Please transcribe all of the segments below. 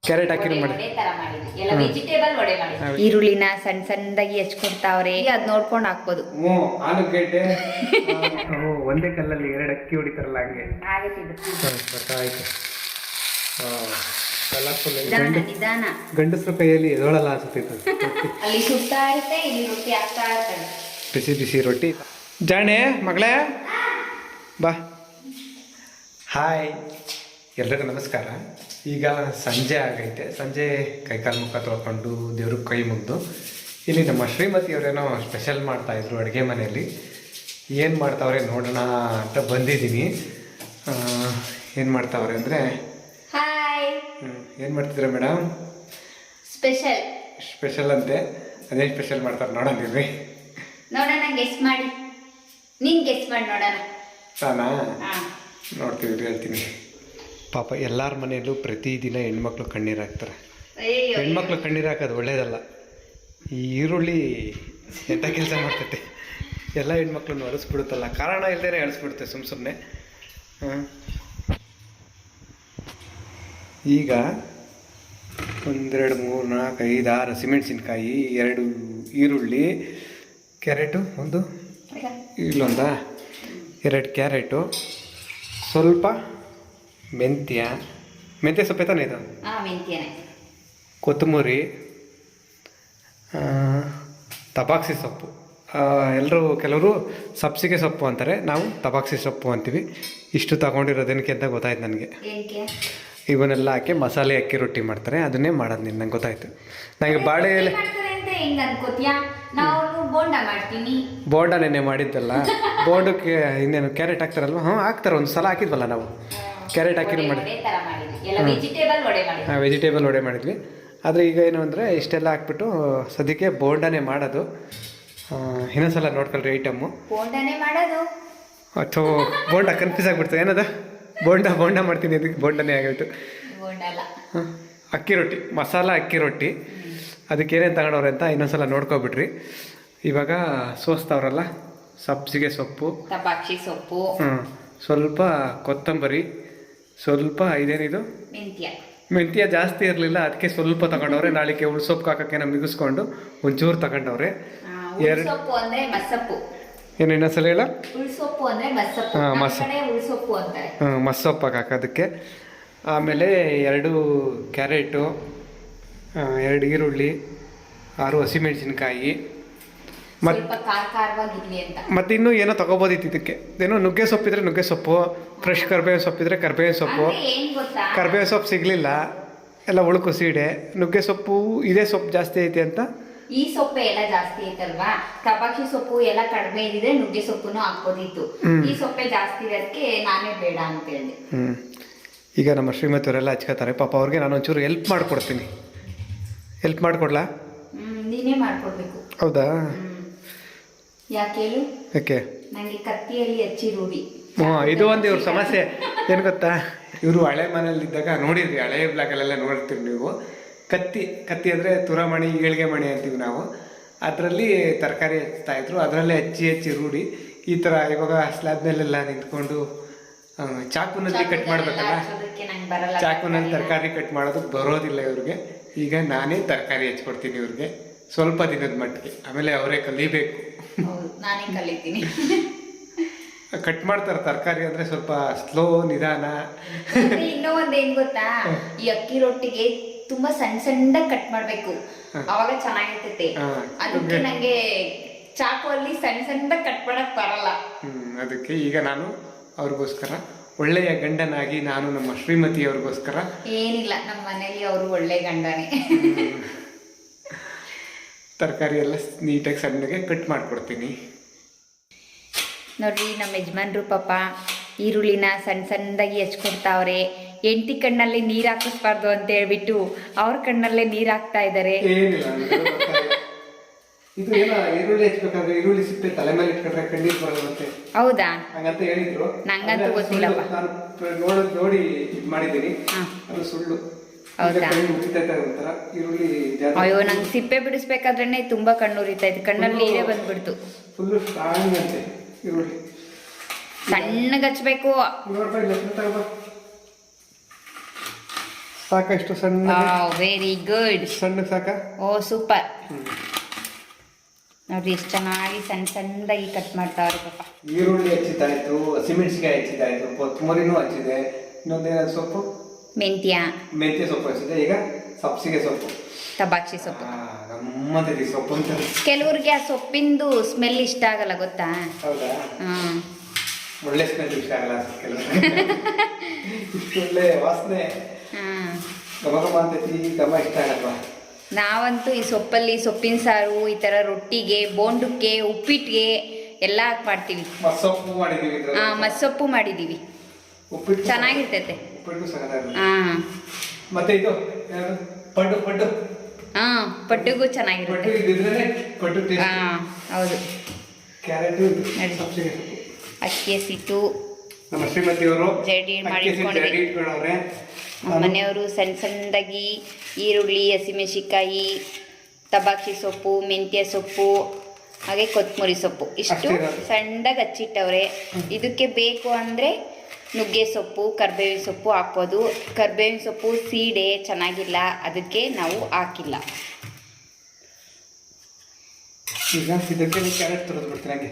Carrot ಹಾಕಿ ಮಾಡಿ ಈರುಳ್ಳಿನ ಸಣ್ಣ ಸಣ್ಣದಾಗಿ ಹೆಚ್ಕೊಡ್ತಾವ್ರೆ, ಅದ್ ನೋಡ್ಕೊಂಡು ಹಾಕ್ಬೋದು. ಆಲೂಗೆಡ್ಡೆ ಒಂದೇ ಕಲ್ಲಲ್ಲಿ ಎರಡು ಅಕ್ಕಿ ಹೊಡಿತಾರಲ್ಲ ಹಂಗೆ ಆಯ್ತು. ಕಲರ್ಫುಲ್ ನಿಧಾನ ಗಂಡಸ್ರ ಕೈಯಲ್ಲಿ ಎದೊಳಲ್ಲ ಅನ್ಸುತ್ತೆ. ಅಲ್ಲಿ ಸುಡ್ತಾ ಇರುತ್ತೆ, ಇಲ್ಲಿ ರೊಟ್ಟಿ ಆಗ್ತಾ ಇರ್ತಾರೆ. ಬಿಸಿ ಬಿಸಿ ರೊಟ್ಟಿ. ಜಾಣೆ ಮಗಳೇ ಬಾ. ಹಾಯ್ ಎಲ್ರಿಗೂ ನಮಸ್ಕಾರ. ಈಗ ಸಂಜೆ ಆಗೈತೆ. ಸಂಜೆ ಕೈಕಾಲು ಮುಖ ತೊಳ್ಕೊಂಡು ದೇವ್ರಿಗೆ ಕೈ ಮುಗ್ದು ಇಲ್ಲಿ ನಮ್ಮ ಶ್ರೀಮತಿಯವರೇನೋ ಸ್ಪೆಷಲ್ ಮಾಡ್ತಾಯಿದ್ರು ಅಡುಗೆ ಮನೆಯಲ್ಲಿ. ಏನು ಮಾಡ್ತಾವ್ರೆ ನೋಡೋಣ ಅಂತ ಬಂದಿದ್ದೀನಿ. ಏನು ಮಾಡ್ತಾವ್ರೆ ಅಂದರೆ ಏನು ಮಾಡ್ತಿದ್ರೆ ಮೇಡಮ್? ಸ್ಪೆಷಲ್ ಅಂತೆ. ಅದೇನು ಸ್ಪೆಷಲ್ ಮಾಡ್ತಾರೆ ನೋಡೋಣ ನೋಡೋಣ. ಗೆಸ್ ಮಾಡಿ, ನೀನು ಗೆಸ್ ಮಾಡಿ ನೋಡೋಣ. ತಾನಾ? ನೋಡ್ತೀವಿ, ಹೇಳ್ತೀನಿ. ಪಾಪ ಎಲ್ಲರ ಮನೆಯಲ್ಲೂ ಪ್ರತಿದಿನ ಹೆಣ್ಮಕ್ಳು ಕಣ್ಣೀರು ಹಾಕ್ತಾರೆ. ಹೆಣ್ಮಕ್ಳು ಕಣ್ಣೀರು ಹಾಕೋದು ಒಳ್ಳೇದಲ್ಲ. ಈ ಈರುಳ್ಳಿ ಎಂಥ ಕೆಲಸ ಮಾಡ್ತೈತೆ, ಎಲ್ಲ ಹೆಣ್ಮಕ್ಳನ್ನು ಅಳಿಸ್ಬಿಡುತ್ತಲ್ಲ, ಕಾರಣ ಇಲ್ಲದೇ ಅಳಿಸ್ಬಿಡುತ್ತೆ ಸುಮ್ಮನೆ. ಈಗ 1 2 3 4 5 6 ಹಸಿಮೆಣಸಿನ್ಕಾಯಿ, 2 ಈರುಳ್ಳಿ, ಕ್ಯಾರೆಟು ಇಲ್ಲೊಂದಾ 2 ಕ್ಯಾರೆಟು, ಸ್ವಲ್ಪ ಮೆಂತ್ಯ ಸೊಪ್ಪೆ ತಾನೇ ಇದು, ಕೊತ್ತಂಬರಿ, ತಬಾಕ್ಸಿ ಸೊಪ್ಪು. ಕೆಲವರು ಸಬ್ಸಿಗೆ ಸೊಪ್ಪು ಅಂತಾರೆ, ನಾವು ತಬಾಕ್ಸಿ ಸೊಪ್ಪು ಅಂತೀವಿ. ಇಷ್ಟು ತಗೊಂಡಿರೋದೇನಕ್ಕೆ ಅಂತ ಗೊತ್ತಾಯ್ತು ನನಗೆ. ಇವನ್ನೆಲ್ಲ ಹಾಕಿ ಮಸಾಲೆ ಅಕ್ಕಿ ರೊಟ್ಟಿ ಮಾಡ್ತಾರೆ, ಅದನ್ನೇ ಮಾಡೋದು ನಂಗೆ ಗೊತ್ತಾಯ್ತು. ನನಗೆ ಬಾಳೆ ಎಲೆ ಬೋಂಡ ನೆನ್ನೆ ಮಾಡಿದ್ದಲ್ಲ. ಬೋಂಡಕ್ಕೆ ಇನ್ನೇನು ಕ್ಯಾರೆಟ್ ಹಾಕ್ತಾರಲ್ವ? ಹಾಕ್ತಾರೆ. ಒಂದು ಸಲ ಹಾಕಿದ್ವಲ್ಲ ನಾವು, ಕ್ಯಾರೆಟ್ ಹಾಕಿ ವೆಜಿಟೇಬಲ್ ವಡೆ ಮಾಡಿದ್ವಿ. ಆದರೆ ಈಗ ಏನು ಅಂದರೆ ಇಷ್ಟೆಲ್ಲ ಹಾಕ್ಬಿಟ್ಟು ಸದ್ಯಕ್ಕೆ ಬೋಂಡನೇ ಮಾಡೋದು. ಇನ್ನೊಂದ್ಸಲ ನೋಡ್ಕೊಳ್ರಿ ಐಟಮ್ಮು. ಅಥವಾ ಬೋಂಡ ಕನ್ಫ್ಯೂಸ್ ಆಗಿಬಿಡ್ತದೆ. ಏನದ ಬೋಂಡ ಮಾಡ್ತೀನಿ, ಅದಕ್ಕೆ ಬೋಂಡನೇ ಆಗೋಯ್ತು. ಅಕ್ಕಿ ರೊಟ್ಟಿ, ಮಸಾಲ ಅಕ್ಕಿ ರೊಟ್ಟಿ. ಅದಕ್ಕೆ ಏನೇನು ತಗೊಂಡವ್ರೆ ಅಂತ ಇನ್ನೊಂದ್ಸಲ ನೋಡ್ಕೊಬಿಟ್ರಿ. ಇವಾಗ ಸೋಸ್ತಾವ್ರಲ್ಲ, ಸಬ್ಸಿಗೆ ಸೊಪ್ಪು, ತಬಾಕ್ಷಿ ಸೊಪ್ಪು, ಸ್ವಲ್ಪ ಕೊತ್ತಂಬರಿ, ಸ್ವಲ್ಪ ಇದೇನಿದು ಮೆಂತ್ಯ ಜಾಸ್ತಿ ಇರಲಿಲ್ಲ, ಅದಕ್ಕೆ ಸ್ವಲ್ಪ ತಗೊಂಡವ್ರೆ. ನಾಳೆಗೆ ಉಳ್ಸೊಪ್ಪು ಹಾಕೋಕ್ಕೆ ಮಿಗಿಸ್ಕೊಂಡು ಒಂಚೂರು ತಗೊಂಡವ್ರೆ. ಏನು ಇನ್ನೊಂದ್ಸಲ ಹೇಳ? ಮಸ್ಸೊಪ್ಪು ಹಾಕೋದಕ್ಕೆ. ಆಮೇಲೆ 2 ಕ್ಯಾರೆಟು, 2 ಈರುಳ್ಳಿ, 6 ಹಸಿಮೆಣಸಿನ್ಕಾಯಿ, ಮತ್ತೆ ಇನ್ನೂ ಏನೋ ತಗೋಬೋದಿತ್ತು ಇದಕ್ಕೆ. ಏನೋ ನುಗ್ಗೆ ಸೊಪ್ಪಿದ್ರೆ ನುಗ್ಗೆ ಸೊಪ್ಪು, ಫ್ರೆಶ್ ಕರ್ಬೇವಿನ ಸೊಪ್ಪಿದ್ರೆ ಕರ್ಬೇವಿನ ಸೊಪ್ಪು. ಕರ್ಬೇವಿನ ಸೊಪ್ಪು ಸಿಗಲಿಲ್ಲ, ಎಲ್ಲ ಉಳುಕು ಸೀಡೆ. ನುಗ್ಗೆ ಸೊಪ್ಪು ಇದೇ ಸೊಪ್ಪು ಜಾಸ್ತಿ ಐತೆ ಅಂತ ಈ ಸೊಪ್ಪೆ ಎಲ್ಲ ಜಾಸ್ತಿ ಐತಲ್ವಾ. ತಬಾಕ್ಷಿ ಸೊಪ್ಪು ಎಲ್ಲ ಕಡಿಮೆ ಇದ್ರೆ ನುಗ್ಗೆ ಸೊಪ್ಪುನು ಹಾಕೋದಿತ್ತು. ಈ ಸೊಪ್ಪೆ ಜಾಸ್ತಿ ಇರೋದಕ್ಕೆ ನಾನೇ ಬೇಡ ಅಂತ ಹೇಳಿದೆ. ಈಗ ನಮ್ಮ ಶ್ರೀಮತಿಯವರೆಲ್ಲ ಹಚ್ಕೋತಾರೆ. ಪಾಪ ಅವ್ರಿಗೆ ನಾನು ಒಂಚೂರು ಹೆಲ್ಪ್ ಮಾಡ್ಕೊಡ್ತೀನಿ. ಹೆಲ್ಪ್ ಮಾಡ್ಕೊಡ್ಲಾ? ನೀನೇ ಮಾಡ್ಕೊಡ್ಬೇಕು. ಹೌದಾ? ಯಾಕೆ? ನಂಗೆ ಕತ್ತಿಯಲ್ಲಿ ಹಚ್ಚಿ ರೂಢಿ. ಇದು ಒಂದು ಇವ್ರ ಸಮಸ್ಯೆ. ಏನು ಗೊತ್ತಾ, ಇವರು ಹಳೆ ಮನೇಲಿದ್ದಾಗ ನೋಡಿದ್ರಿ, ಹಳೆ ಬ್ಲಾಗಲ್ಲೆಲ್ಲ ನೋಡ್ತೀರಿ ನೀವು. ಕತ್ತಿ ಅಂದರೆ ತುರಮಣಿ, ಏಳ್ಗೆ ಮಣಿ ಅಂತೀವಿ ನಾವು. ಅದರಲ್ಲಿ ತರಕಾರಿ ಹೆಚ್ಚುತ್ತಾಯಿದ್ರು, ಅದರಲ್ಲೇ ಹಚ್ಚಿ ರೂಢಿ. ಈ ಥರ ಇವಾಗ ಸ್ಲ್ಯಾಬ್ ಮೇಲೆಲ್ಲ ನಿಂತ್ಕೊಂಡು ಚಾಕುನಲ್ಲಿ ಕಟ್ ಮಾಡಬೇಕಲ್ಲ, ಚಾಕುನಲ್ಲಿ ತರಕಾರಿ ಕಟ್ ಮಾಡೋದಕ್ಕೆ ಬರೋದಿಲ್ಲ ಇವ್ರಿಗೆ. ಈಗ ನಾನೇ ತರಕಾರಿ ಹಚ್ಕೊಡ್ತೀನಿ ಇವ್ರಿಗೆ ಸ್ವಲ್ಪ ದಿನದ ಮಟ್ಟಿಗೆ. ಆಮೇಲೆ ಅವರೇ ಕಲಿಬೇಕು. ನಾನೇ ಕಲಿತೀನಿ. ಕಟ್ ಮಾಡ್ತಾರೆ ತರಕಾರಿ ಅಂದರೆ ಸ್ವಲ್ಪ ಸ್ಲೋ, ನಿಧಾನ. ಇನ್ನೂ ಒಂದು ಏನ್ ಗೊತ್ತಾ, ಈ ಅಕ್ಕಿ ರೊಟ್ಟಿಗೆ ತುಂಬಾ ಸಣ್ಣ ಕಟ್ ಮಾಡ್ಬೇಕು, ಅವಾಗ ಚೆನ್ನಾಗಿರ್ತೈತೆ. ಅದಕ್ಕೆ ನಂಗೆ ಚಾಕುವಲ್ಲಿ ಸಣ್ಣ ಕಟ್ ಮಾಡಕ್ ಬರಲ್ಲ. ಅದಕ್ಕೆ ಈಗ ನಾನು ಅವ್ರಿಗೋಸ್ಕರ ಒಳ್ಳೆಯ ಗಂಡನಾಗಿ, ನಾನು ನಮ್ಮ ಶ್ರೀಮತಿ ಅವ್ರಿಗೋಸ್ಕರ ಏನಿಲ್ಲ, ನಮ್ಮ ಮನೇಲಿ ಅವರು ಒಳ್ಳೆ ಗಂಡನೇ. ತರಕಾರಿ ಎಲ್ಲ ನೀಟಾಗಿ ಸಣ್ಣಗೆ ಕಟ್ ಮಾಡ್ಕೊಡ್ತೀನಿ. ನೋಡ್ರಿ, ನಮ್ಮ ಯಜಮಾನ್ರು ಪಾಪ ಈರುಳ್ಳಿನ ಸಣ್ಣದಾಗಿ ಹೆಚ್ಕೊಡ್ತಾವ್ರೆ. ಎಂಟಿ ಕಣ್ಣಲ್ಲಿ ನೀರು ಹಾಕಿಸ್ಬಾರ್ದು ಅಂತ ಹೇಳ್ಬಿಟ್ಟು ಅವ್ರ ಕಣ್ಣಲ್ಲೇ ನೀರು ಹಾಕ್ತಾ ಇದ್ದಾರೆ. ಇದು ಏನೋ ಈರುಳ್ಳಿ ಹೆಚ್ಚಬೇಕಾದ್ರೆ ಈರುಳ್ಳಿ ಸಿಪ್ಪೆ ತಲೆ ಮೇಲೆ ಇಟ್ಕೊಂಡ್ರೆ ಕಣ್ಣೀರು ಬರೋದಂತೆ. ಹೌದಾ? ಹಂಗಂತ ಹೇಳಿದ್ರು. ನಂಗಂತೂ ಗೊತ್ತಿಲ್ಲಪ್ಪ. ನಾನು ನೋಡಿ ಇದು ಮಾಡಿದ್ದೀನಿ, ಅದು ಸುಳ್ಳು. ಹೌದಾ? ಅಯ್ಯೋ, ನಂಗೆ ಸಿಪ್ಪೆ ಬಿಡಿಸ್ಬೇಕಾದ್ರೇನೆ ತುಂಬಾ ಕಣ್ಣು ಉರಿತೈತೆ, ಕಣ್ಣಲ್ಲಿ ನೀರೇ ಬಂದ್ಬಿಡ್ತು. ಫುಲ್ಲು ಸ್ಟ್ರಾಂಗ್ ಅಂತೆ ಈರುಳ್ಳಿ. ಸಣ್ಣಗೆ ಹಚ್ಬೇಕು. ಸಾಕ ಇಷ್ಟು ಸಣ್ಣ ವೆರಿ ಗುಡ್. ಸಣ್ಣ ಸಾಕ. ಓ ಸೂಪರ್. ನೋಡ್ರಿ ಎಷ್ಟು ಚೆನ್ನಾಗಿ ಸಣ್ಣ ಸಣ್ಣದಾಗಿ ಕಟ್ ಮಾಡ್ತಾವ್ರೆ ಪಾಪ. ಈರುಳ್ಳಿ ಹಚ್ಚಿದ್ದಾಯ್ತು, ಹಸಿಮೆಣಸಿಕಾಯಿ ಹಚ್ಚಿದ್ದಾಯ್ತು, ಕೊತ್ತಂಬರಿನೂ ಹಚ್ಚಿದೆ, ಇನ್ನೊಂದೇನಾದ್ರು ಸೊಪ್ಪು ಮೆಂತ್ಯ ಸೊಪ್ಪು ಹಚ್ಚಿದೆ. ಈಗ ಸಬ್ಸಿಗೆ ಸೊಪ್ಪು, ತಬಾಕ್ಷಿ ಸೊಪ್ಪು. ಗಮ್ಮತ್ತಿದೆ ಸೊಪ್ಪು ಅಂತ. ಕೆಲವ್ರಿಗೆ ಆ ಸೊಪ್ಪಿಂದು ಸ್ಮೆಲ್ ಇಷ್ಟ ಆಗಲ್ಲ ಗೊತ್ತಾ? ಹೌದಾ? ಒಳ್ಳೆ ಸ್ಮೆಲ್ ಇಷ್ಟ ಆಗಲ್ಲ ಕೆಲವರು. ಇಷ್ಟು ಒಳ್ಳೆ ವಾಸನೆ ಘಮ ಘಮ ಅಂತೈತಿ, ಘಮ ಇಷ್ಟ ಆಗಲ್ವಾ? ನಾವಂತೂ ಈ ಸೊಪ್ಪಲ್ಲಿ ಸೊಪ್ಪಿನ ಸಾರು, ಈ ತರ ರೊಟ್ಟಿಗೆ, ಬೋಂಡಕ್ಕೆ, ಉಪ್ಪಿಟ್ಟಿಗೆ ಎಲ್ಲ ಹಾಕಿ ಮಾಡ್ತೀವಿ. ಮಸ್ಸೊಪ್ಪು ಮಾಡಿದೀವಿ. ಮಸ್ಸೊಪ್ಪು ಮಾಡಿದೀವಿ, ಉಪ್ಪಿಟ್ಟು ಚೆನ್ನಾಗಿರ್ತೈತೆ. ಉಪ್ಪಿಟ್ಟು ಸಗದಾಗುತ್ತೆ. ಮತ್ತೆ ಇದು ಪಡ್ಡು ಪಡ್ಡು. ಪಡ್ಡುಗೂ ಚೆನ್ನಾಗಿರುತ್ತೆ. ಹೌದು. ಕ್ಯಾರೆಟ್, ಅಕ್ಕಿ ಹಸಿಟ್ಟು ನಮ್ಮ ಶ್ರೀಮತಿಯವರು ಜಡಿ ಮಾಡಿಟ್ಕೊಂಡ್ರೆ, ಮನೆಯವರು ಸಣ್ಣ ಸಣ್ಣದಾಗಿ ಈರುಳ್ಳಿ, ಹಸಿಮೆಣಸಿಕಾಯಿ, ತಬಾಕ್ಷಿ ಸೊಪ್ಪು, ಮೆಂತ್ಯ ಸೊಪ್ಪು, ಹಾಗೆ ಕೊತ್ತಂಬರಿ ಸೊಪ್ಪು ಇಷ್ಟು ಸಣ್ಣದಾಗಿ ಹಚ್ಚಿಟ್ಟವ್ರೆ. ಇದಕ್ಕೆ ಬೇಕು ಅಂದರೆ ನುಗ್ಗೆ ಸೊಪ್ಪು, ಕರ್ಬೇವಿನ ಸೊಪ್ಪು ಹಾಕ್ಬೋದು. ಕರ್ಬೇವಿನ ಸೊಪ್ಪು ಸೀಡೆ ಚೆನ್ನಾಗಿಲ್ಲ, ಅದಕ್ಕೆ ನಾವು ಹಾಕಿಲ್ಲ. ಈಗ ಇದಕ್ಕೆ ಕ್ಯಾರೆಟ್ ತುರಿದು ಬಿಡ್ತೀನಿ ಹಾಗೆ.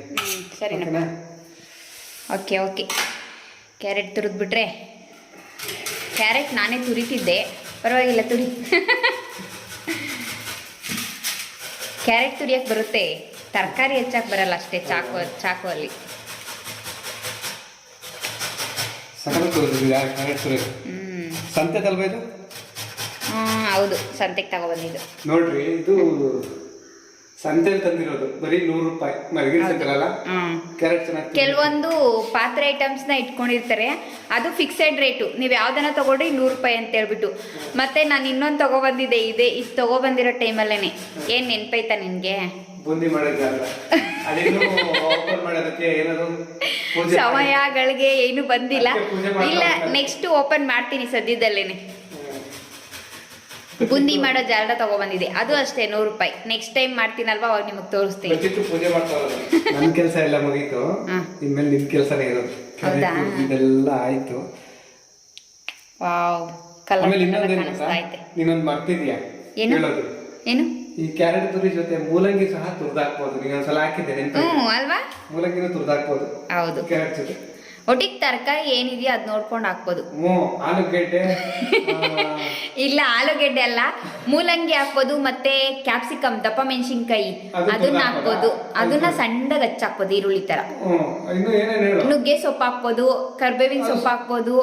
ಸರಿನಾ? Okay okay. ಕ್ಯಾರೆಟ್ ತುರಿದ್ಬಿಟ್ರೆ, ಕ್ಯಾರೆಟ್ ನಾನೇ ತುರಿತಿದ್ದೆ, ಪರವಾಗಿಲ್ಲ ತುರಿ. ಕ್ಯಾರೆಟ್ ತುರಿಯಕ್ಕೆ ಬರುತ್ತೆ, ತರಕಾರಿ ಹೆಚ್ಚಕ್ಕೆ ಬರಲ್ಲ ಅಷ್ಟೇ. ಚಾಕು ಅಲ್ಲಿ ಸಂತೆದಲ್ವಾ ಇದು? ಹೌದು, ಸಂತೆಗೆ ತಗೊಬಂದಿದ್ದು. ನೋಡ್ರಿ, ಇದು ಸಂತೆಯಲ್ಲಿ ತಂದಿರೋದು, ಬರೀ 100 ರೂಪಾಯಿ ಮಲಗಿನ ಸಂತೆಲ್ಲ. ಕ್ಯಾರೆಟ್ ಚೆನ್ನಾಗಿ. ಕೆಲವೊಂದು ಪಾತ್ರೆ ಐಟಮ್ಸ್ನ ಇಟ್ಕೊಂಡಿರ್ತಾರೆ, ಅದು ಫಿಕ್ಸೆಡ್ ರೇಟು. ನೀವು ಯಾವ್ದನ್ನ ತಗೊಳ್ರಿ 100 ರೂಪಾಯಿ ಅಂತ ಹೇಳ್ಬಿಟ್ಟು. ಮತ್ತೆ ನಾನು ಇನ್ನೊಂದು ತಗೊಬಂದಿದ್ದೆ, ಇದು ತಗೊಬಂದಿರೋ ಟೈಮಲ್ಲೇನೆ. ಏನು ನೆನಪೈತಾ ನಿನಗೆ? ಬೂಂದಿ ಮಾಡೋದಲ್ಲ, ಓಪನ್ ಮಾಡೋದಕ್ಕೆ ಏನಾದ್ರು ಸಮಯಗಳಿಗೆ ಏನು ಬಂದಿಲ್ಲ. ಇಲ್ಲ, ನೆಕ್ಸ್ಟ್ ಓಪನ್ ಮಾಡ್ತೀನಿ ಸದ್ಯದಲ್ಲೇನೆ. ಬುಂದಿ ಮಾಡೋ ಜಾಲ ತಗೊಬಂದಿದೆ, ಅದು ಅಷ್ಟೇ 100 ರೂಪಾಯಿ. ನೆಕ್ಸ್ಟ್ ಟೈಮ್ ಮಾಡ್ತೀನಲ್ವಾ, ಅವಾಗ ನಿಮಗೆ ತೋರಿಸ್ತೀನಿ. ಪೂಜೆ ಮಾಡ್ತಾವಲ್ಲ, ನನ್ನ ಕೆಲಸ ಎಲ್ಲ ಮುಗೀತು, ಇನ್ಮೇಲೆ ನಿಮ್ ಕೆಲಸನೇ ಇರೋದು. ಇದೆಲ್ಲ ಆಯ್ತು. ವಾವ್, ಕಲರ್ ಕಾಣಿಸ್ತಾ ಐತೆ. ನೀನೊಂದು ಮರ್ತಿದ್ಯಾ ಹೇಳೋದು? ಏನು? ಈ ಕ್ಯಾರೆಟ್ ತುರಿ ಜೊತೆ ಮೂಲಂಗಿ ಸಹ ತುರ್ದಾಕ್ಬೋದು. ನೀನೊಂದ್ಸಲ ಹಾಕಿದ್ದೆ ನೆನಪು? ಅಲ್ವಾ? ಮೂಲಂಗಿನೂ ತುರ್ದಾಕ್ಬೋದು. ಹೌದು, ಕ್ಯಾರೆಟ್ ಜೊತೆ. ಒಟ್ಟಿಗೆ ತರಕಾರಿ ಏನಿದೆಯೋ ಅದ್ ನೋಡ್ಕೊಂಡು ಹಾಕ್ಬೋದು. ಆಲೂಗೆಡ್ಡೆ ಇಲ್ಲ, ಆಲೂಗೆಡ್ಡೆ ಅಲ್ಲ, ಮೂಲಂಗಿ ಹಾಕ್ಬೋದು. ಮತ್ತೆ ಕ್ಯಾಪ್ಸಿಕಮ್, ದಪ್ಪ ಮೆಣಸಿನ್ಕಾಯಿ, ಅದನ್ನ ಹಾಕ್ಬೋದು. ಅದನ್ನ ಸಣ್ಣದಾಗಿ ಹಚ್ಚಾಕ್ಬೋದು, ಈರುಳ್ಳಿ ತರ. ನುಗ್ಗೆ ಸೊಪ್ಪು ಹಾಕ್ಬೋದು, ಕರ್ಬೇವಿನ ಸೊಪ್ಪು ಹಾಕ್ಬೋದು.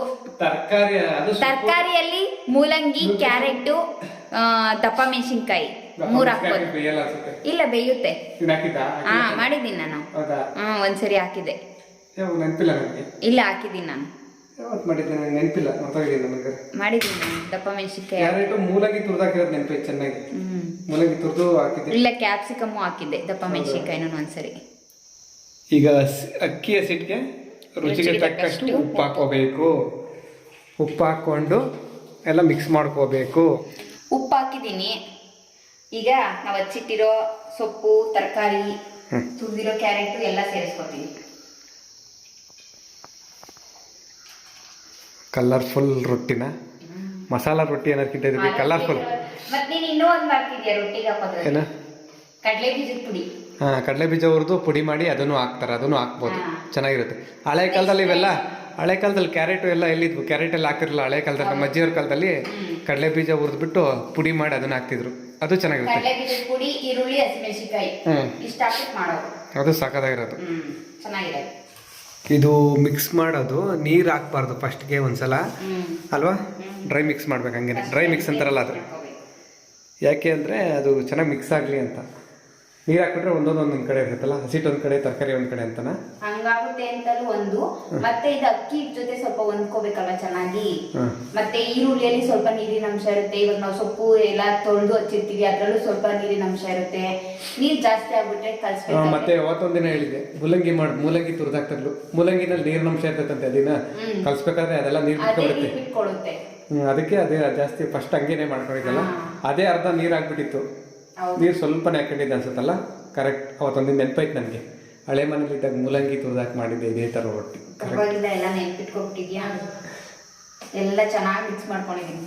ತರಕಾರಿಯಲ್ಲಿ ಮೂಲಂಗಿ, ಕ್ಯಾರೆಟ್, ದಪ್ಪ ಮೆಣಸಿನ್ಕಾಯಿ 3 ಹಾಕ್ಬೋದು. ಇಲ್ಲ, ಬೇಯುತ್ತೆ. ಮಾಡಿದ್ದೀನಿ ನಾನು. ಒಂದ್ಸರಿ ಹಾಕಿದ್ದೆ. ನೆನಪಿಲ್ಲ ನನಗೆ. ಇಲ್ಲ, ಹಾಕಿದ್ದೀನಿ ನಾನು. ನೆನಪಿಲ್ಲ, ಮಾಡಿದ್ದೀನಿ ನಾನು. ದಪ್ಪ ಮೆಣಸಿನ್ಕಾಯಿ, ಕ್ಯಾರೆಟ್, ಮೂಲಂಗಿ ತುರ್ದಾಕಿರೋದು ನೆನಪೈತೆ ಚೆನ್ನಾಗಿ. ಮೂಲಂಗಿ ತುರ್ದು ಹಾಕಿದ್ದೆ. ಇಲ್ಲ, ಕ್ಯಾಪ್ಸಿಕಮ್ಮು ಹಾಕಿದ್ದೆ, ದಪ್ಪ ಮೆಣಸಿನ್ಕಾಯಿನೂ ಒಂದ್ಸರಿ. ಈಗ ಅಕ್ಕಿ ಹಸಿಟ್ಟಿಗೆ ರುಚಿಗೆ ತಕ್ಕಷ್ಟು ಉಪ್ಪು ಹಾಕೋಬೇಕು. ಉಪ್ಪು ಹಾಕೊಂಡು ಎಲ್ಲ ಮಿಕ್ಸ್ ಮಾಡ್ಕೋಬೇಕು. ಉಪ್ಪು ಹಾಕಿದ್ದೀನಿ. ಈಗ ನಾವು ಹಚ್ಚಿಟ್ಟಿರೋ ಸೊಪ್ಪು, ತರಕಾರಿ, ತುರಿದಿರೋ ಕ್ಯಾರೆಟ್ ಎಲ್ಲ ಸೇರಿಸ್ಕೊತೀನಿ. ಕಲರ್ಫುಲ್ ರೊಟ್ಟಿನ, ಮಸಾಲಾ ರೊಟ್ಟಿ ಅನ್ನೋದಕ್ಕಿಂತ ಇದಕ್ಕೆ ಕಲರ್ಫುಲ್. ಮತ್ತೆ ನೀನು ಇನ್ನೂ ಒಂದು ಮಾಡ್ತಿದ್ಯಾ ರೊಟ್ಟಿಗೆ ಹಾಕೋದು? ಏನ? ಕಡಲೆ ಬೀಜದ ಪುಡಿ. ಕಡಲೆ ಬೀಜ ಹುರಿದು ಪುಡಿ ಮಾಡಿ ಅದನ್ನು ಹಾಕ್ತಾರೆ, ಅದನ್ನು ಹಾಕ್ಬೋದು, ಚೆನ್ನಾಗಿರುತ್ತೆ. ಹಳೆ ಕಾಲದಲ್ಲಿ ಇವೆಲ್ಲ, ಹಳೆ ಕಾಲದಲ್ಲಿ ಕ್ಯಾರೆಟ್ ಎಲ್ಲ ಎಲ್ಲಿದ್ವು? ಕ್ಯಾರೆಟ್ ಎಲ್ಲ ಹಾಕ್ತಿರಲ್ಲ ಹಳೆ ಕಾಲದಲ್ಲಿ. ನಮ್ಮ ಅಜ್ಜಿಯವ್ರ ಕಾಲದಲ್ಲಿ ಕಡಲೆ ಬೀಜ ಹುರಿದ್ಬಿಟ್ಟು ಪುಡಿ ಮಾಡಿ ಅದನ್ನ ಹಾಕ್ತಿದ್ರು, ಅದು ಚೆನ್ನಾಗಿರುತ್ತೆ. ಕಡಲೆ ಬೀಜದ ಪುಡಿ, ಈರುಳ್ಳಿ, ಹಸಿಮೆಣಸಿನಕಾಯಿ ಇಷ್ಟ ಹಾಕಿ ಮಾಡೋದು, ಅದು ಸಾಕಾಗಿರೋದು, ಚೆನ್ನಾಗಿದೆ. ಇದು ಮಿಕ್ಸ್ ಮಾಡೋದು, ನೀರು ಹಾಕ್ಬಾರ್ದು ಫಸ್ಟ್ಗೆ ಒಂದ್ಸಲ ಅಲ್ವಾ? ಡ್ರೈ ಮಿಕ್ಸ್ ಮಾಡ್ಬೇಕು, ಹಂಗೇನೆ ಡ್ರೈ ಮಿಕ್ಸ್ ಅಂತಾರಲ್ಲ ಅದು. ಯಾಕೆ ಅಂದರೆ ಅದು ಚೆನ್ನಾಗಿ ಮಿಕ್ಸ್ ಆಗಲಿ ಅಂತ. ನೀರು ಹಾಕ್ಬಿಟ್ರೆ ಒಂದೊಂದು ಕಡೆ ಇರುತ್ತಲ್ಲ, ಹಸಿಟ್ಟು ಒಂದ್ ಕಡೆ, ತರಕಾರಿ ಒಂದ್ ಕಡೆ ಅಂತನಾ ಹಂಗಾಗುತ್ತೆ ಅಂತಲೂ ಒಂದು. ಮತ್ತೆ ಇದು ಅಕ್ಕಿ ಜೊತೆ ಸ್ವಲ್ಪ ಹೊಂದ್ಕೋಬೇಕಲ್ವ ಚೆನ್ನಾಗಿ. ಮತ್ತೆ ಈರುಳ್ಳಿಯಲ್ಲಿ ಸ್ವಲ್ಪ ನೀರಿನ ಅಂಶ ಇರುತ್ತೆ. ಇವಾಗ ನಾವು ಸೊಪ್ಪು ಎಲ್ಲ ತೊಳೆದು ಹಚ್ಚಿರ್ತೀವಿ, ಅದ್ರಲ್ಲೂ ಸ್ವಲ್ಪ ನೀರಿನ ಅಂಶ ಇರುತ್ತೆ. ನೀರ್ ಜಾಸ್ತಿ ಆಗ್ಬಿಟ್ರೆ ಕಲ್ಸ್ಬೇಕು. ಮತ್ತೆ ಅವತ್ತೊಂದಿನ ಹೇಳಿದೆ, ಮೂಲಂಗಿ ತುರ್ದಾಕ್ತಿರ್ಲು, ಮೂಲಂಗಿನಲ್ಲಿ ನೀರಿನ ಅಂಶ ಇರ್ತೈತಂತೆ, ಅದನ್ನ ಕಲ್ಸ್ಬೇಕಾದ್ರೆ ಅದೆಲ್ಲ ನೀರು ಬಿಟ್ಕೊಳ್ಳುತ್ತೆ. ಅದಕ್ಕೆ ಅದೇ ಜಾಸ್ತಿ ಫಸ್ಟ್ ಹಂಗೇನೆ ಮಾಡ್ಕೊಂಡಿದ್ದಲ್ಲ, ಅದೇ ಅರ್ಧ ನೀರು ಹಾಕ್ಬಿಟ್ಟಿತ್ತು. ನೀರು ಸ್ವಲ್ಪನೇ ಹಾಕೊಂಡಿದ್ದೆ ಅನ್ಸುತ್ತಲ್ಲ, ಕರೆಕ್ಟ್. ಅವತ್ತೊಂದಿನ ನೆನಪೈತೆ ನನಗೆ, ಹಳೆ ಮನೇಲಿದ್ದಾಗ ಮೂಲಂಗಿ ತುರ್ದಾಕ್ ಮಾಡಿದ್ದೆ ಇದೇ ಥರ ರೊಟ್ಟಿ. ಎಲ್ಲ ನೆನ್ಪಿಟ್ಕೊಟ್ಟಿದ್ಯಾ? ಎಲ್ಲ ಚೆನ್ನಾಗಿ ಮಿಕ್ಸ್ ಮಾಡ್ಕೊಂಡಿದ್ದೀನಿ.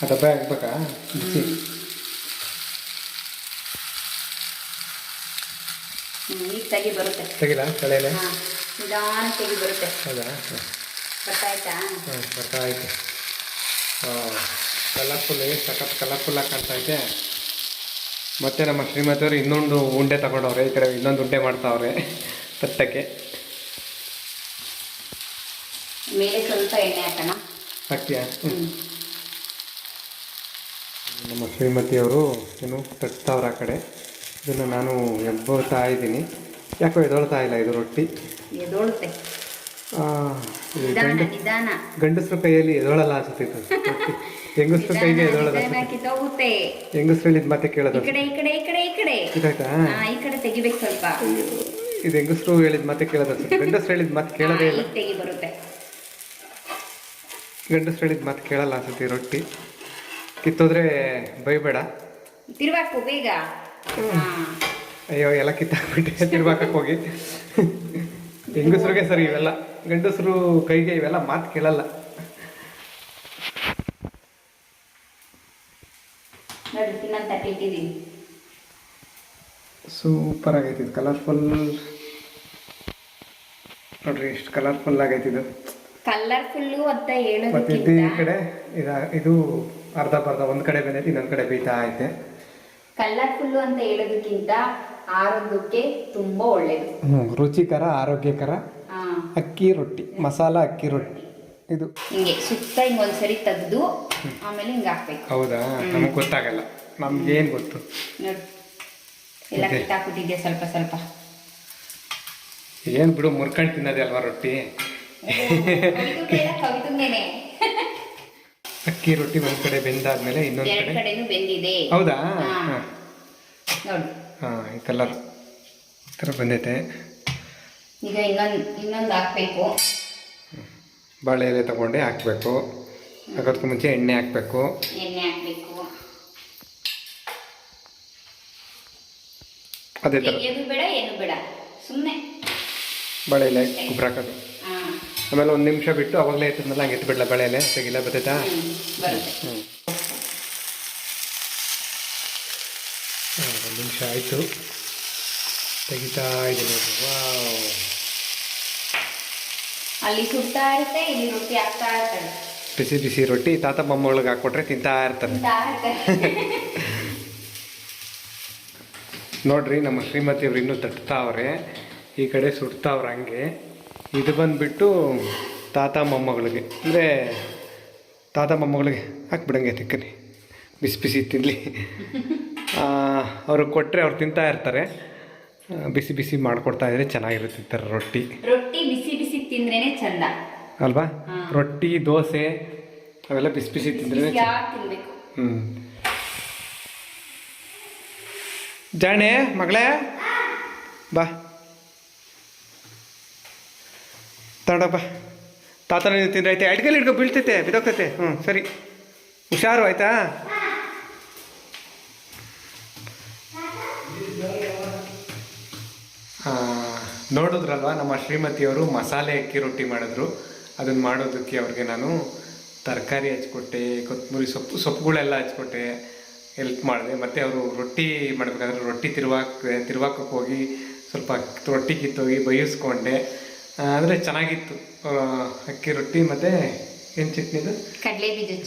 ಆ ಡಬ್ಬೆ ಹಾಕ್ಬೇಕಾ ಬಿಸಿ? ಈಗ ತೆಗಿ ಬರುತ್ತೆ. ತೆಗಿಲ್ಲ ಕಳೆಯಲೆ? ಹಾಂ, ನಿಧಾನ ತೆಗಿ ಬರುತ್ತೆ. ಹೌದಾ? ಗೊತ್ತಾಯ್ತಾ? ಹಾಂ ಗೊತ್ತಾಯ್ತು. ಕಲರ್ಫುಲ್, ಸಖತ್ ಕಲರ್ಫುಲ್ಲಾಗಿ ಕಾಣ್ತಾ ಐತೆ. ಮತ್ತು ನಮ್ಮ ಶ್ರೀಮತಿಯವರು ಇನ್ನೊಂದು ಉಂಡೆ ತಗೊಂಡವ್ರೆ, ಈ ಕಡೆ ಇನ್ನೊಂದು ಉಂಡೆ ಮಾಡ್ತಾವ್ರೆ ತಟ್ಟಕ್ಕೆ. ಮೇಲೆ ಸ್ವಲ್ಪ ಎಣ್ಣೆ ಹಾಕೋಣ. ಹಾಕ್ತೀಯಾ? ನಮ್ಮ ಶ್ರೀಮತಿಯವರು ಏನು ತಟ್ತಾವ್ರೆ ಆ ಕಡೆ. ಇದನ್ನು ನಾನು ಎಬ್ಬೊಳ್ತಾ ಇದ್ದೀನಿ. ಯಾಕೋ ಎದೊಳ್ತಾ ಇಲ್ಲ ಇದು ರೊಟ್ಟಿ. ಎದೊಳುತ್ತೆ. ನಿಧಾನ. ಗಂಡಸ್ರ ಕೈಯಲ್ಲಿ ಎದೊಳಲ್ಲ ಅನ್ಸುತ್ತೆ ಇದು ರೊಟ್ಟಿ. ಹೆಂಗಸ್ರ ಕೈಗೆ ಎದೊಳಲ್ಲ. ಹೆಂಗಸ್ರು ಹೇಳಿದ್ ಮತ್ತೆ ಕೇಳೋದು. ಈ ಕಡೆ ಇದಾಯ್ತಾ? ಈ ಕಡೆ ತೆಗಿಬೇಕು ಸ್ವಲ್ಪ. ಇದು ಹೆಂಗಸ್ರು ಹೇಳಿದ್ ಮತ್ತೆ ಕೇಳೋದು ಅನ್ಸುತ್ತೆ. ಗಂಡಸ್ರು ಹೇಳಿದ್ ಮತ್ತೆ ಕೇಳೋದೇ ಇಲ್ಲ. ತೆಗಿ ಬರುತ್ತೆ. ಗಂಡಸ್ರು ಹೇಳಿದ್ ಮತ್ತೆ ಕೇಳಲ್ಲ ಅನ್ಸುತ್ತೆ ಈ ರೊಟ್ಟಿ. ಕಿತ್ತೋದ್ರೆ ಬೈಬೇಡ. ತಿರ್ವಾಕು ಬೇಗ. ಅಯ್ಯೋ ಎಲ್ಲ ಕಿತ್ತಾಕ್ಬಿಟ್ಟೆ ತಿರ್ವಾಕಕ್ಕೆ ಹೋಗಿ. ಹೆಂಗಸ್ರಿಗೆ ಸರಿ ಇವೆಲ್ಲ, ಗಂಡಸರು ಕೈಗೆ ಇವೆಲ್ಲ ಮಾತು ಕೇಳಲ್ಲ. ನೋಡಿ ಇನ್ನೊಂದು ತಟ್ಟೆ ಇಟ್ಟಿದ್ದೀನಿ. ಸೂಪರ್ ಆಗೈತಿ ಇದು, ಕಲರ್ಫುಲ್. ನೋಡ್ರಿ ಎಷ್ಟು ಕಲರ್ಫುಲ್ ಆಗೈತಿ ಇದು. ಕಲರ್ಫುಲ್ಲು ಅಂತ ಮತ್ತೆ ಹೇಳೋದಕ್ಕಿಂತ ಈ ಕಡೆ ಇದು ಅರ್ಧ ಬರ್ಧ ಒಂದ್ ಕಡೆ ಬೆಂದೈತಿ, ಇನ್ನೊಂದ್ ಕಡೆ ಬೇಯ್ತಾ ಐತೆ. ಕಲರ್ಫುಲ್ಲು ಅಂತ ಹೇಳೋದಕ್ಕಿಂತ ಆರೋಗ್ಯಕ್ಕೆ ತುಂಬಾ ಒಳ್ಳೇದು. ರುಚಿಕರ, ಆರೋಗ್ಯಕರ ಅಕ್ಕಿ ರೊಟ್ಟಿ, ಮಸಾಲ ಅಕ್ಕಿ ರೊಟ್ಟಿ ಇದು. ಹಿಂಗೆ ಸುತ್ತ ಹಿಂಗೆ ಒಂದ್ಸರಿ ತೆಗೆದು ಆಮೇಲೆ ಹಿಂಗೆ ಹಾಕ್ಬೇಕು. ಹೌದಾ? ನಮಗೆ ಗೊತ್ತಾಗಲ್ಲ, ನಮ್ಗೇನು ಗೊತ್ತು. ನೋಡಿ ಎಲ್ಲ ಕಿತ್ತಾಕ್ಬಿಟ್ಟಿದ್ಯಾ ಸ್ವಲ್ಪ ಸ್ವಲ್ಪ. ಏನು ಬಿಡು, ಮುರ್ಕೊಂಡು ತಿನ್ನೋದೇ ಅಲ್ವಾ ರೊಟ್ಟಿ. ಕವಿತುಂಗೇನೆ. ಅಕ್ಕಿ ರೊಟ್ಟಿ ಒಂದ್ ಕಡೆ ಬೆಂದಾದ್ಮೇಲೆ ಇನ್ನೊಂದ್ ಎರಡು ಕಡೆ ಕಡೆನೂ ಬೆಂದಿದೆ. ಹೌದಾ? ನೋಡಿ ಈ ಕಲರ್ ಈ ಥರ ಬಂದೈತೆ. ಈಗ ಇನ್ನೊಂದು ಹಾಕ್ಬೇಕು. ಬಾಳೆ ಎಲೆ ತಗೊಂಡೆ ಹಾಕ್ಬೇಕು. ಅದಕ್ಕೂ ಮುಂಚೆ ಎಣ್ಣೆ ಹಾಕ್ಬೇಕು. ಎಣ್ಣೆ ಹಾಕ್ಬೇಕು. ಅದೇ ಥರ ಏನು ಬೇಡ ಸುಮ್ಮನೆ ಬಾಳೆ ಎಲೆ ಗೊಬ್ಬರ ಹಾಕೋದು. ಆಮೇಲೆ ಒಂದು ನಿಮಿಷ ಬಿಟ್ಟು ಅವಾಗಲೇ ಎತ್ತದ್ನಲ್ಲ ಹಂಗೆ ಎತ್ಬಿಡ್ಲ ಬಾಳೆ ಎಲೆ ತೆಗಿಲ್ಲ ಬರ್ತೈತಾ? ಒಂದು ನಿಮಿಷ ಆಯಿತು, ತೆಗಿತಾ ಇದ್ದೀನಿ. ವಾವ್, ಅಲ್ಲಿ ಸುಡ್ತಾ ಇರುತ್ತೆ, ಇಲ್ಲಿ ರೊಟ್ಟಿ ಆಗ್ತಾ ಇರ್ತಾರೆ. ಬಿಸಿ ಬಿಸಿ ರೊಟ್ಟಿ ತಾತ ಮೊಮ್ಮಗಳಿಗೆ ಹಾಕ್ಕೊಟ್ರೆ ತಿಂತಾ ಇರ್ತಾರೆ. ನೋಡ್ರಿ ನಮ್ಮ ಶ್ರೀಮತಿಯವ್ರು ಇನ್ನೂ ತಟ್ತಾವ್ರೆ, ಈ ಕಡೆ ಸುಡ್ತಾವ್ರೆ ಹಂಗೆ. ಇದು ಬಂದುಬಿಟ್ಟು ತಾತ ಮೊಮ್ಮಗಳಿಗೆ, ಅಂದರೆ ತಾತ ಮೊಮ್ಮಗಳಿಗೆ ಹಾಕ್ಬಿಡಂಗೆ ತಿಕ್ಕನಿ, ಬಿಸಿ ಬಿಸಿ ತಿನ್ನಲಿ. ಅವ್ರಿಗೆ ಕೊಟ್ಟರೆ ಅವ್ರು ತಿಂತಾ ಇರ್ತಾರೆ. ಬಿಸಿ ಬಿಸಿ ಮಾಡಿಕೊಡ್ತಾ ಇದ್ರೆ ಚೆನ್ನಾಗಿರುತ್ತೆ ಈ ಥರ ರೊಟ್ಟಿ. ರೊಟ್ಟಿ ಬಿಸಿ ಬಿಸಿ ತಿಂದ್ರೇನೆ ಚಂದ ಅಲ್ವಾ? ರೊಟ್ಟಿ ದೋಸೆ ಅವೆಲ್ಲ ಬಿಸಿ ಬಿಸಿ ತಿಂದ್ರೆ ತಿನ್ಬೇಕು. ಜಾಣೆ ಮಗಳೇ ಬಾ ತಗೊಂಡಪ್ಪ. ತಾತನ ತಿಂದ್ರೆ ಆಯ್ತಾ? ಅಡ್ಗೆಲ್ಲಿ ಹಿಡ್ಕೊ, ಬೀಳ್ತೈತೆ, ಬಿದೋಗ್ತೈತೆ. ಸರಿ, ಹುಷಾರು ಆಯ್ತಾ? ನೋಡಿದ್ರಲ್ವ ನಮ್ಮ ಶ್ರೀಮತಿಯವರು ಮಸಾಲೆ ಅಕ್ಕಿ ರೊಟ್ಟಿ ಮಾಡಿದ್ರು. ಅದನ್ನು ಮಾಡೋದಕ್ಕೆ ಅವ್ರಿಗೆ ನಾನು ತರಕಾರಿ ಹಚ್ಕೊಟ್ಟೆ, ಕೊತ್ತಂಬರಿ ಸೊಪ್ಪುಗಳೆಲ್ಲ ಹಚ್ಕೊಟ್ಟೆ, ಹೆಲ್ಪ್ ಮಾಡಿದೆ. ಮತ್ತು ಅವರು ರೊಟ್ಟಿ ಮಾಡಬೇಕಾದ್ರೆ ರೊಟ್ಟಿ ತಿರ್ವಾಕಕ್ಕೆ ಹೋಗಿ ಸ್ವಲ್ಪ ರೊಟ್ಟಿ ಕಿತ್ತೋಗಿ ಬೇಯಿಸ್ಕೊಂಡೆ. ಅಂದರೆ ಚೆನ್ನಾಗಿತ್ತು ಅಕ್ಕಿ ರೊಟ್ಟಿ. ಮತ್ತು ಏನು ಚಟ್ನಿದು? ಕಡಲೆಬೀಜದ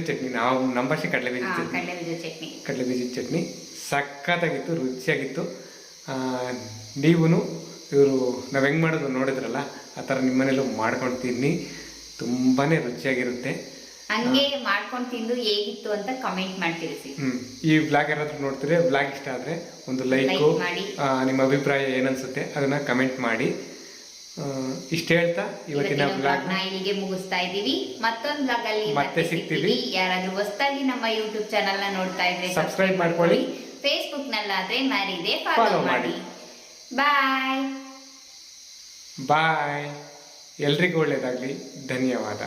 ಚಟ್ನಿ. ನಾವು ನಮ್ಮ ಭಾಷೆ ಕಡಲೆಬೀಜದ ಚಟ್ನಿ ಸಖತ್ತಾಗಿತ್ತು, ರುಚಿಯಾಗಿತ್ತು. ನೀವು ಇವರು ನಾವು ಹೆಂಗೆ ಮಾಡೋದು ನೋಡಿದ್ರಲ್ಲ, ಆ ಥರ ನಿಮ್ಮನೇಲೂ ಮಾಡ್ಕೊಂಡು ತಿನ್ನಿ, ತುಂಬಾ ರುಚಿಯಾಗಿರುತ್ತೆ. ಹಂಗೆ ಮಾಡ್ಕೊಂಡು ತಿಂದು ಹೇಗಿತ್ತು ಅಂತ ಕಮೆಂಟ್ ಮಾಡಿ ತಿಳಿಸಿ. ಈ ಬ್ಲಾಗ್ ಯಾರಾದ್ರೂ ನೋಡ್ತೀರಿ, ಬ್ಲಾಗ್ ಇಷ್ಟ ಆದರೆ ಒಂದು ಲೈಕು, ನಿಮ್ಮ ಅಭಿಪ್ರಾಯ ಏನನ್ಸುತ್ತೆ ಅದನ್ನು ಕಮೆಂಟ್ ಮಾಡಿ. ಇಷ್ಟ ಹೇಳ್ತಾ ಇವತ್ತಿನ ಬ್ಲಾಗ್ ಇಲ್ಲಿಗೆ ಮುಗಿಸ್ತಾ ಇದ್ದೀವಿ. ಮತ್ತೊಂದು ಬ್ಲಾಗ್ ಅಲ್ಲಿ ಮತ್ತೆ ಸಿಗ್ತೀವಿ. ಯಾರಾದ್ರೂ ಹೊಸದಾಗಿ ನಮ್ಮ ಯೂಟ್ಯೂಬ್ ಚಾನಲ್ ನ ನೋಡ್ತಾ ಇದ್ರೆ ಸಬ್ಸ್ಕ್ರೈಬ್ ಮಾಡ್ಕೊಳ್ಳಿ. ಫೇಸ್ಬುಕ್ ನಲ್ಲಾದ್ರೆ ಮರಿದೆ ಫಾಲೋ ಮಾಡಿ. ಬಾಯ್ ಬಾಯ್. ಎಲ್ರಿಗೂ ಒಳ್ಳೇದಾಗಲಿ. ಧನ್ಯವಾದ.